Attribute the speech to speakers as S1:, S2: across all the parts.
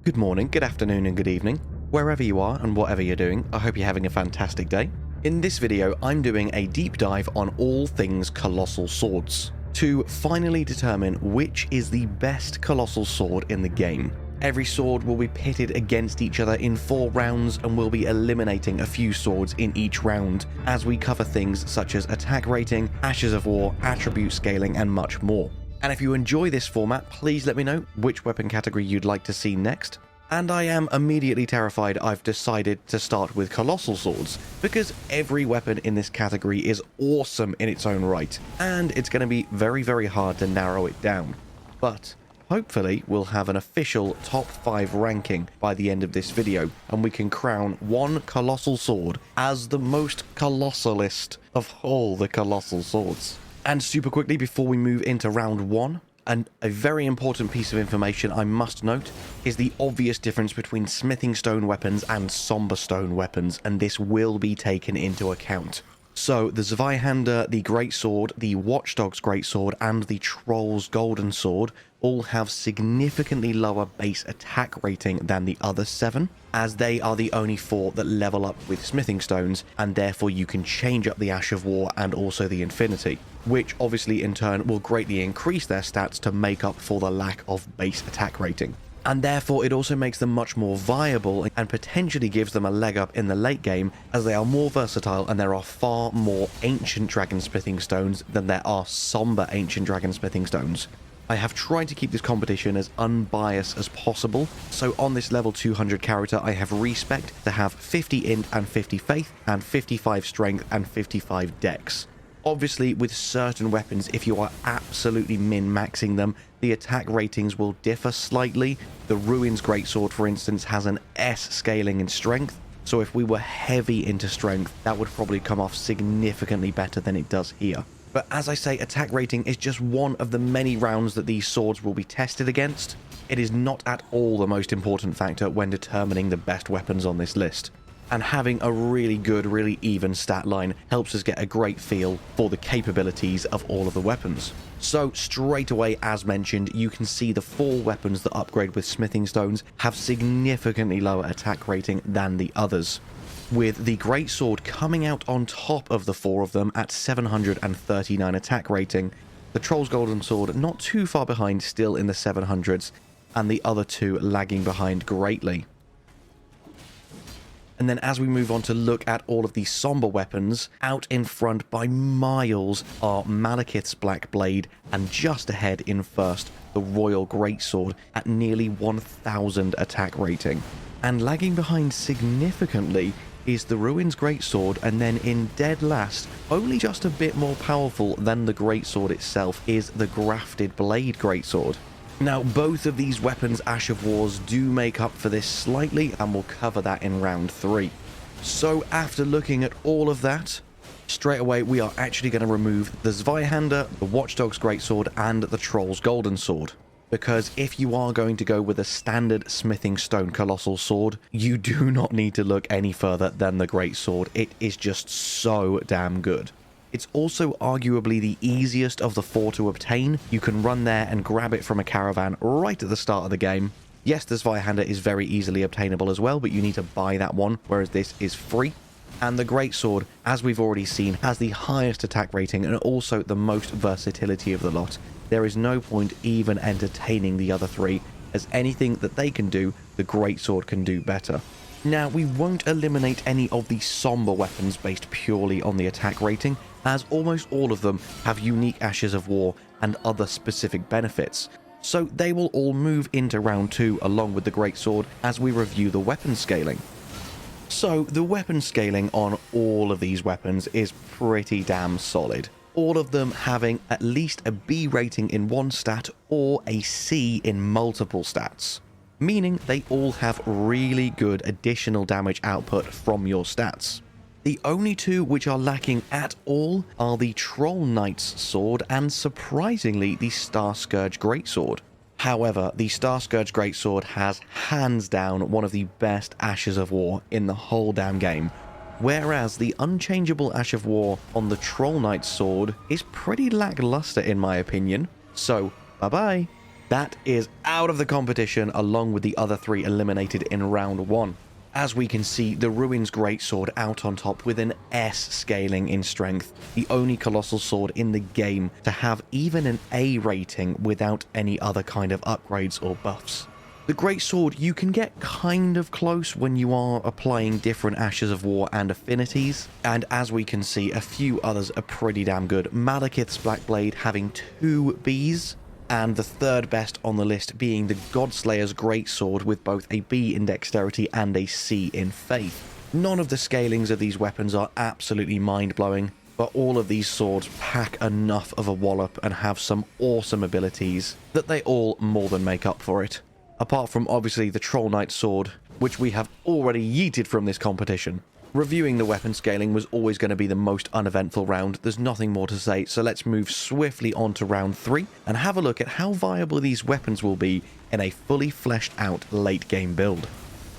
S1: Good morning, good afternoon, and good evening. Wherever you are and whatever you're doing, I hope you're having a fantastic day. In this video, I'm doing a deep dive on all things Colossal Swords, to finally determine which is the best Colossal Sword in the game. Every sword will be pitted against each other in 4 rounds, and we'll be eliminating a few swords in each round, as we cover things such as attack rating, ashes of war, attribute scaling, and much more. And if you enjoy this format, please let me know which weapon category you'd like to see next. And I am immediately terrified I've decided to start with Colossal Swords, because every weapon in this category is awesome in its own right, and it's going to be very hard to narrow it down. But hopefully we'll have an official top 5 ranking by the end of this video, and we can crown one Colossal Sword as the most colossalist of all the Colossal Swords. And super quickly before we move into round 1, and a very important piece of information I must note is the obvious difference between smithing stone weapons and somber stone weapons, and this will be taken into account. So the Zweihander, the Greatsword, the Watchdog's Greatsword, and the Troll's Golden Sword all have significantly lower base attack rating than the other 7, as they are the only 4 that level up with smithing stones, and therefore you can change up the Ash of War and also the Infinity, which obviously in turn will greatly increase their stats to make up for the lack of base attack rating. And therefore it also makes them much more viable and potentially gives them a leg up in the late game, as they are more versatile and there are far more ancient dragon smithing stones than there are somber ancient dragon smithing stones. I have tried to keep this competition as unbiased as possible, so on this level 200 character I have respect to have 50 int and 50 faith and 55 strength and 55 dex. Obviously, with certain weapons, if you are absolutely min-maxing them, the attack ratings will differ slightly. The Ruin's Greatsword, for instance, has an S scaling in strength, so if we were heavy into strength, that would probably come off significantly better than it does here. But as I say, attack rating is just one of the many rounds that these swords will be tested against. It is not at all the most important factor when determining the best weapons on this list. And having a really good, really even stat line helps us get a great feel for the capabilities of all of the weapons. So straight away, as mentioned, you can see the 4 weapons that upgrade with smithing stones have significantly lower attack rating than the others, with the Greatsword coming out on top of the 4 of them at 739 attack rating, the Troll's Golden Sword not too far behind, still in the 700s, and the other 2 lagging behind greatly. And then as we move on to look at all of these somber weapons, out in front by miles are Malekith's Black Blade, and just ahead in first, the Royal Greatsword at nearly 1000 attack rating. And lagging behind significantly is the Ruin's Greatsword, and then in dead last, only just a bit more powerful than the Greatsword itself, is the Grafted Blade Greatsword. Now, both of these weapons' Ash of Wars do make up for this slightly, and we'll cover that in round 3. So after looking at all of that, straight away we are actually going to remove the Zweihander, the Watchdog's Greatsword, and the Troll's Golden Sword. Because if you are going to go with a standard smithing stone Colossal Sword, you do not need to look any further than the Greatsword. It is just so damn good. It's also arguably the easiest of the 4 to obtain. You can run there and grab it from a caravan right at the start of the game. Yes, the Zweihander is very easily obtainable as well, but you need to buy that one, whereas this is free. And the Greatsword, as we've already seen, has the highest attack rating and also the most versatility of the lot. There is no point even entertaining the other 3, as anything that they can do, the Greatsword can do better. Now, we won't eliminate any of the somber weapons based purely on the attack rating, as almost all of them have unique Ashes of War and other specific benefits. So they will all move into round 2 along with the Greatsword as we review the weapon scaling. So the weapon scaling on all of these weapons is pretty damn solid. All of them having at least a B rating in one stat or a C in multiple stats, meaning they all have really good additional damage output from your stats. The only 2 which are lacking at all are the Troll Knight's Sword and, surprisingly, the Star Scourge Greatsword. However, the Star Scourge Greatsword has hands down one of the best Ashes of War in the whole damn game, whereas the unchangeable Ash of War on the Troll Knight's Sword is pretty lackluster in my opinion. So, bye-bye. That is out of the competition along with the other 3 eliminated in round 1. As we can see, the Ruin's Greatsword out on top with an S scaling in strength, the only Colossal Sword in the game to have even an A rating without any other kind of upgrades or buffs. The Greatsword, you can get kind of close when you are applying different Ashes of War and affinities, and as we can see, a few others are pretty damn good. Malekith's Black Blade having 2 Bs, and the third best on the list being the Godslayer's Greatsword with both a B in Dexterity and a C in Faith. None of the scalings of these weapons are absolutely mind-blowing, but all of these swords pack enough of a wallop and have some awesome abilities that they all more than make up for it. Apart from obviously the Troll Knight's sword, which we have already yeeted from this competition. Reviewing the weapon scaling was always going to be the most uneventful round. There's nothing more to say, so let's move swiftly on to round 3 and have a look at how viable these weapons will be in a fully fleshed out late game build.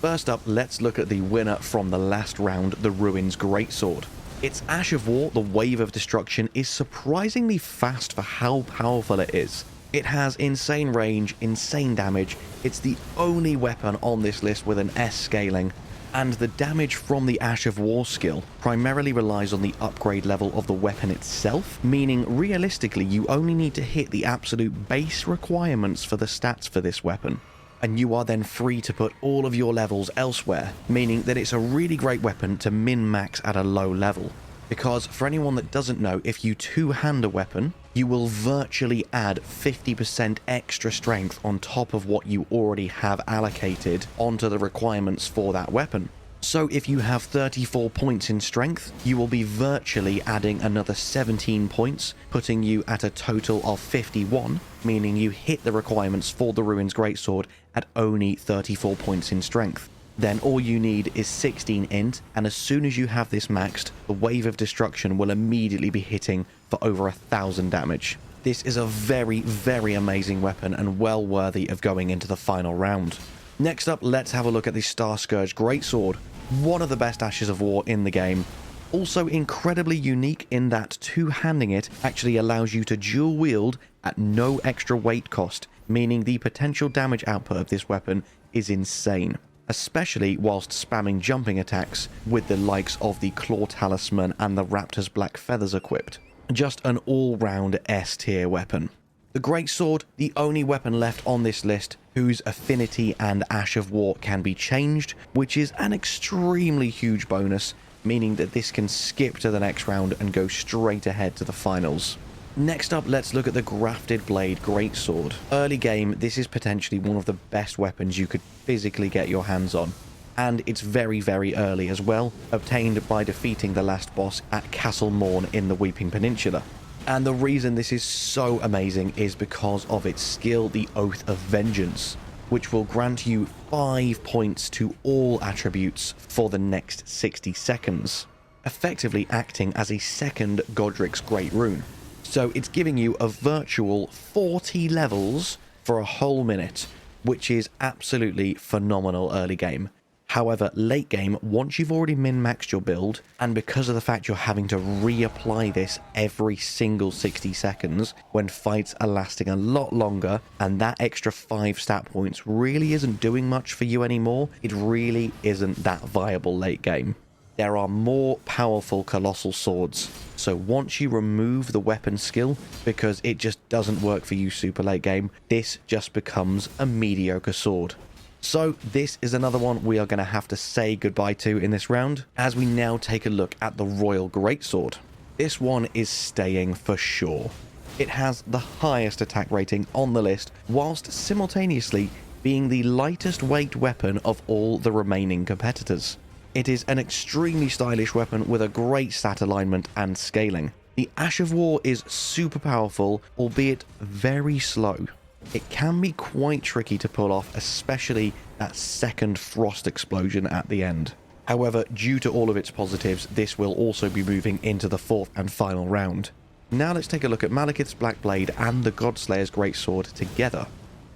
S1: First up, let's look at the winner from the last round, the Ruin's Greatsword. Its Ash of War, the Wave of Destruction, is surprisingly fast for how powerful it is. It has insane range, insane damage. It's the only weapon on this list with an S scaling. And the damage from the Ash of War skill primarily relies on the upgrade level of the weapon itself, meaning realistically you only need to hit the absolute base requirements for the stats for this weapon. And you are then free to put all of your levels elsewhere, meaning that it's a really great weapon to min-max at a low level. Because for anyone that doesn't know, if you two-hand a weapon, you will virtually add 50% extra strength on top of what you already have allocated onto the requirements for that weapon. So if you have 34 points in strength, you will be virtually adding another 17 points, putting you at a total of 51, meaning you hit the requirements for the Ruin's Greatsword at only 34 points in strength. Then all you need is 16 int, and as soon as you have this maxed, the Wave of Destruction will immediately be hitting for over 1,000 damage. This is a very, very amazing weapon and well worthy of going into the final round. Next up, let's have a look at the Star Scourge Greatsword, one of the best Ashes of War in the game. Also incredibly unique in that two-handing it actually allows you to dual wield at no extra weight cost, meaning the potential damage output of this weapon is insane. Especially whilst spamming jumping attacks with the likes of the Claw Talisman and the Raptor's Black Feathers equipped. Just an all-round S-tier weapon. The Greatsword, the only weapon left on this list whose affinity and Ash of War can be changed, which is an extremely huge bonus, meaning that this can skip to the next round and go straight ahead to the finals. Next up, let's look at the Grafted Blade Greatsword. Early game, this is potentially one of the best weapons you could physically get your hands on. And it's very, very early as well, obtained by defeating the last boss at Castle Morn in the Weeping Peninsula. And the reason this is so amazing is because of its skill, the Oath of Vengeance, which will grant you 5 points to all attributes for the next 60 seconds, effectively acting as a second Godric's Great Rune. So it's giving you a virtual 40 levels for a whole minute, which is absolutely phenomenal early game. However, late game, once you've already min-maxed your build, and because of the fact you're having to reapply this every single 60 seconds, when fights are lasting a lot longer, and that extra 5 stat points really isn't doing much for you anymore, it really isn't that viable late game. There are more powerful Colossal Swords, so once you remove the weapon skill, because it just doesn't work for you super late game, this just becomes a mediocre sword. So this is another one we are going to have to say goodbye to in this round, as we now take a look at the Royal Greatsword. This one is staying for sure. It has the highest attack rating on the list, whilst simultaneously being the lightest weight weapon of all the remaining competitors. It is an extremely stylish weapon with a great stat alignment and scaling. The Ash of War is super powerful, albeit very slow. It can be quite tricky to pull off, especially that second frost explosion at the end. However, due to all of its positives, this will also be moving into the fourth and final round. Now let's take a look at Malekith's Black Blade and the Godslayer's Greatsword together.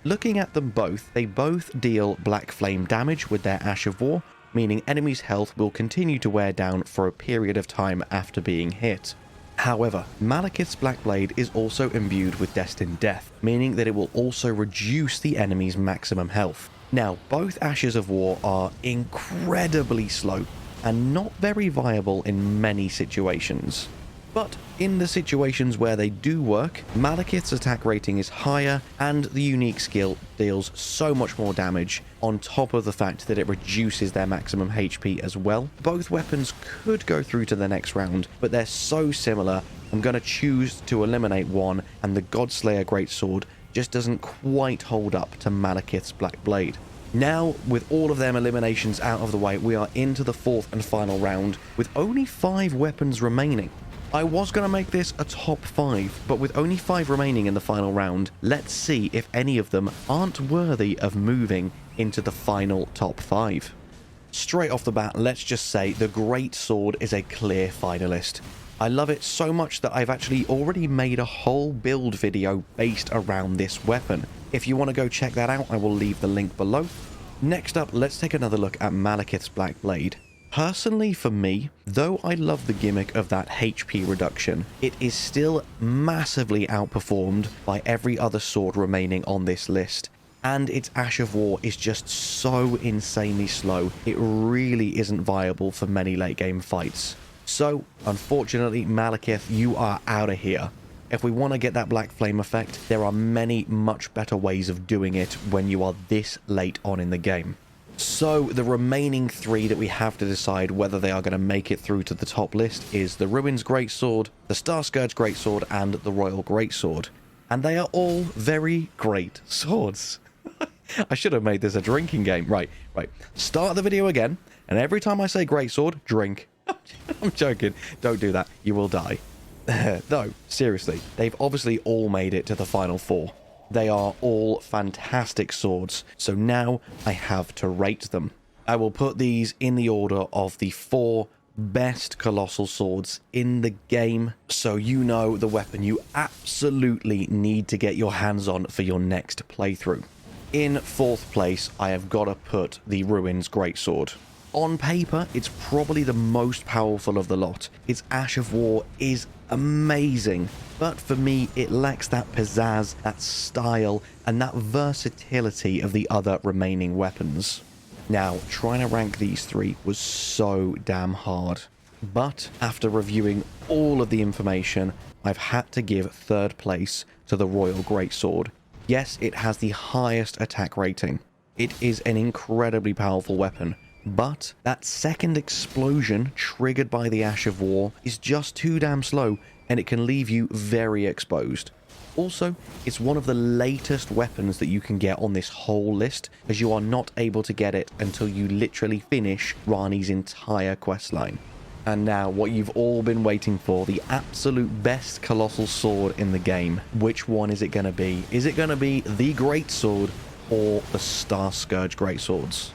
S1: Looking at them both, they both deal black flame damage with their Ash of War, meaning enemies' health will continue to wear down for a period of time after being hit. However, Malekith's Black Blade is also imbued with Destined Death, meaning that it will also reduce the enemy's maximum health. Now, both Ashes of War are incredibly slow and not very viable in many situations. But in the situations where they do work, Malekith's attack rating is higher and the unique skill deals so much more damage, on top of the fact that it reduces their maximum HP as well. Both weapons could go through to the next round, but they're so similar, I'm going to choose to eliminate one, and the Godslayer Greatsword just doesn't quite hold up to Malekith's Black Blade. Now, with all of them eliminations out of the way, we are into the fourth and final round, with only 5 weapons remaining. I was going to make this a top 5, but with only 5 remaining in the final round, let's see if any of them aren't worthy of moving into the final top 5. Straight off the bat, let's just say the Greatsword is a clear finalist. I love it so much that I've actually already made a whole build video based around this weapon. If you want to go check that out, I will leave the link below. Next up, let's take another look at Malekith's Black Blade. Personally, for me, though I love the gimmick of that HP reduction, it is still massively outperformed by every other sword remaining on this list. And its Ash of War is just so insanely slow, it really isn't viable for many late game fights. So, unfortunately, Malekith, you are out of here. If we want to get that Black Flame effect, there are many much better ways of doing it when you are this late on in the game. So the remaining 3 that we have to decide whether they are going to make it through to the top list is the Ruin's Greatsword, the Starscourge Greatsword, and the Royal Greatsword. And they are all very great swords. I should have made this a drinking game. Right. Start the video again, and every time I say Greatsword, drink. I'm joking. Don't do that. You will die. Though, seriously, they've obviously all made it to the final 4. They are all fantastic swords, so now I have to rate them. I will put these in the order of the 4 best Colossal Swords in the game, so you know the weapon you absolutely need to get your hands on for your next playthrough. In 4th place, I have got to put the Ruin's Greatsword. On paper, it's probably the most powerful of the lot. Its Ash of War is amazing, but for me, it lacks that pizzazz, that style, and that versatility of the other remaining weapons. Now, trying to rank these 3 was so damn hard. But after reviewing all of the information, I've had to give 3rd place to the Royal Greatsword. Yes, it has the highest attack rating. It is an incredibly powerful weapon. But that second explosion triggered by the Ash of War is just too damn slow, and it can leave you very exposed. Also, it's one of the latest weapons that you can get on this whole list, as you are not able to get it until you literally finish Rani's entire questline. And now, what you've all been waiting for, the absolute best Colossal Sword in the game. Which one is it going to be? Is it going to be the Greatsword or the Starscourge Greatswords?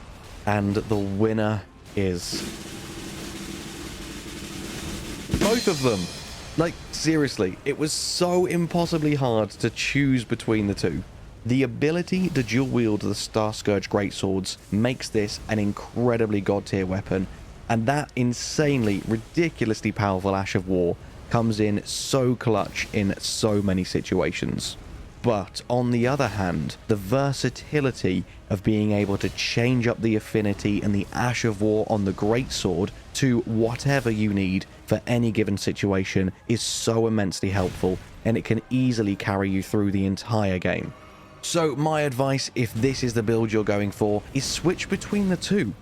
S1: And the winner is both of them. Like, seriously, it was so impossibly hard to choose between the 2. The ability to dual wield the Starscourge Greatswords makes this an incredibly god tier weapon, and that insanely, ridiculously powerful Ash of War comes in so clutch in so many situations. But on the other hand, the versatility of being able to change up the affinity and the Ash of War on the Greatsword to whatever you need for any given situation is so immensely helpful, and it can easily carry you through the entire game. So my advice, if this is the build you're going for, is switch between the 2.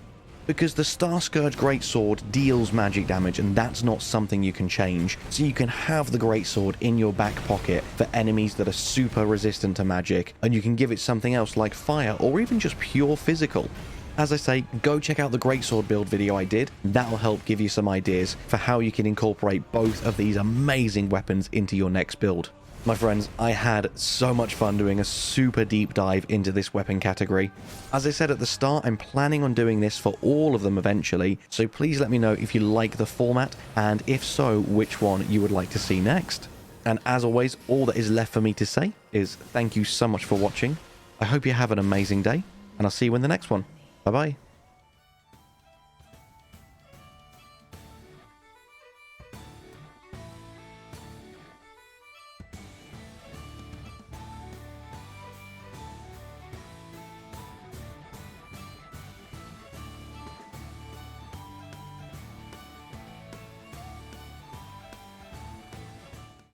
S1: Because the Starscourge Greatsword deals magic damage, and that's not something you can change. So you can have the Greatsword in your back pocket for enemies that are super resistant to magic, and you can give it something else like fire, or even just pure physical. As I say, go check out the Greatsword build video I did. That'll help give you some ideas for how you can incorporate both of these amazing weapons into your next build. My friends, I had so much fun doing a super deep dive into this weapon category. As I said at the start, I'm planning on doing this for all of them eventually, so please let me know if you like the format, and if so, which one you would like to see next. And as always, all that is left for me to say is thank you so much for watching. I hope you have an amazing day, and I'll see you in the next one. Bye bye.